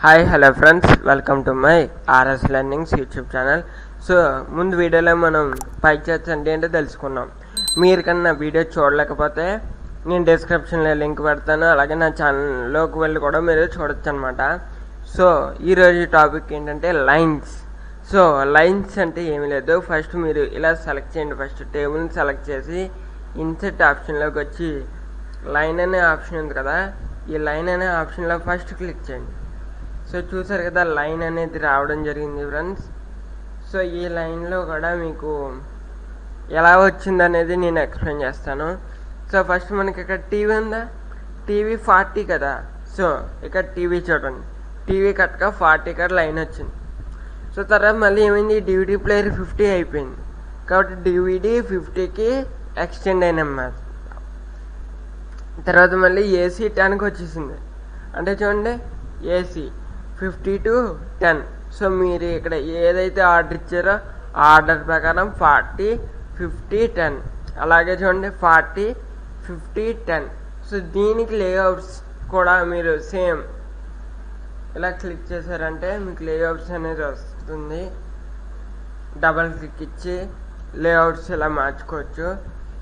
Hi hello friends, welcome to my RS learnings YouTube channel. So ముందు వీడియోలో మనం పై charts అంటే ఏంటో తెలుసుకున్నాం. మీరు కన్నా వీడియో చూడలేకపోతే నేను డిస్క్రిప్షన్లో లింక్ పెడతాను, అలాగే నా ఛానల్లోకి వెళ్ళి కూడా మీరు చూడొచ్చు అనమాట. సో ఈరోజు టాపిక్ ఏంటంటే లైన్స్. సో లైన్స్ అంటే ఏమీ లేదు, ఫస్ట్ మీరు ఇలా సెలెక్ట్ చేయండి. ఫస్ట్ టేబుల్ని సెలెక్ట్ చేసి ఇన్సెట్ ఆప్షన్లోకి వచ్చి లైన్ అనే ఆప్షన్ ఉంది కదా, ఈ లైన్ అనే ఆప్షన్లో ఫస్ట్ క్లిక్ చేయండి. సో చూసారు కదా, లైన్ అనేది రావడం జరిగింది ఫ్రెండ్స్. సో ఈ లైన్లో కూడా మీకు ఎలా వచ్చింది అనేది నేను ఎక్స్ప్లెయిన్ చేస్తాను. సో ఫస్ట్ మనకి ఇక్కడ టీవీ ఉందా, టీవీ 40 కదా. సో ఇక్కడ టీవీ చూడండి, టీవీ కట్గా 40 ఇక్కడ లైన్ వచ్చింది. సో తర్వాత మళ్ళీ ఏమైంది, డివిడీ ప్లేయర్ 50 అయిపోయింది కాబట్టి డివిడీ 50కి ఎక్స్టెండ్ అయినమాట. తర్వాత మళ్ళీ ఏసీ 10కి వచ్చేసింది, అంటే చూడండి ఏసీ 50 to 10. సో మీరు ఇక్కడ ఏదైతే ఆర్డర్ ఇచ్చారో ఆ ఆర్డర్ ప్రకారం 40, 50, 10. అలాగే చూడండి 40, 50, 10. సో దీనికి లేఅవుట్స్ కూడా మీరు సేమ్ ఇలా క్లిక్ చేశారంటే మీకు లేఅవుట్స్ అనేది వస్తుంది. డబల్ క్లిక్ ఇచ్చి లేఅవుట్స్ ఇలా మార్చుకోవచ్చు.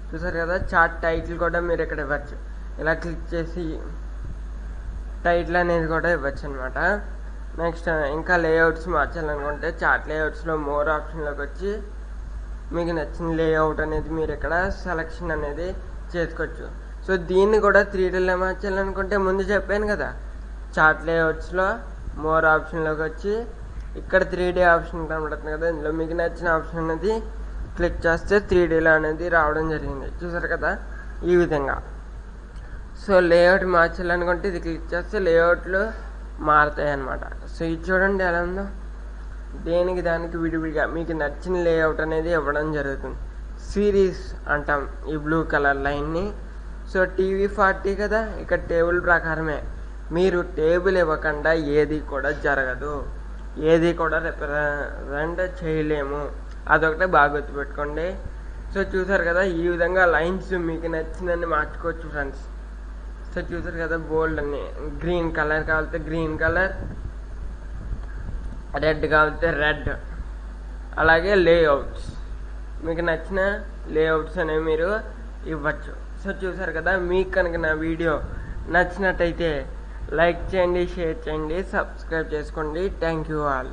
చూసారు కదా, చార్ట్ టైటిల్ కూడా మీరు ఇక్కడ ఇవ్వచ్చు. ఇలా క్లిక్ చేసి టైటిల్ అనేది కూడా ఇవ్వచ్చు అనమాట. నెక్స్ట్ ఇంకా లేఅవుట్స్ మార్చాలనుకుంటే చార్ట్ లేఅవుట్స్లో మోర్ ఆప్షన్లోకి వచ్చి మీకు నచ్చిన లేఅవుట్ అనేది మీరు ఇక్కడ సెలెక్షన్ అనేది చేసుకోవచ్చు. సో దీన్ని కూడా 3Dలో మార్చాలనుకుంటే ముందు చెప్పాను కదా, చార్ట్ లేఅవుట్స్లో మోర్ ఆప్షన్లోకి వచ్చి ఇక్కడ 3D ఆప్షన్ కనబడుతుంది కదా, ఇందులో మీకు నచ్చిన ఆప్షన్ అనేది క్లిక్ చేస్తే 3Dలో అనేది రావడం జరిగింది. చూసారు కదా ఈ విధంగా. సో లేఅవుట్ మార్చాలనుకుంటే ఇది క్లిక్ చేస్తే లేఅవుట్లు మారుతాయి అన్నమాట. సో ఇది చూడండి ఎలా ఉందో, దేనికి దానికి విడివిడిగా మీకు నచ్చిన లేఅవుట్ అనేది ఇవ్వడం జరుగుతుంది. సిరీస్ అంటాం ఈ బ్లూ కలర్ లైన్ని. సో టీవీ 40 కదా, ఇక్కడ టేబుల్ ప్రకారమే. మీరు టేబుల్ ఇవ్వకుండా ఏది కూడా జరగదు, ఏది కూడా రిప్రజెంట్ చేయలేము, అదొకటే బాగా గుర్తుపెట్టుకోండి. సో చూసారు కదా, ఈ విధంగా లైన్స్ మీకు నచ్చిందని మార్చుకోవచ్చు ఫ్రెండ్స్. సో చూసారు కదా, బోల్డ్ అని గ్రీన్ కలర్ కావాలితే గ్రీన్ కలర్, రెడ్ కావాలితే రెడ్, అలాగే లేఅవుట్స్ మీకు నచ్చిన లేఅవుట్స్ అనేవి మీరు ఇవ్వచ్చు. సో చూసారు కదా, మీకు కనుక నా వీడియో నచ్చినట్టయితే లైక్ చేయండి, షేర్ చేయండి, సబ్స్క్రైబ్ చేసుకోండి. Thank you all.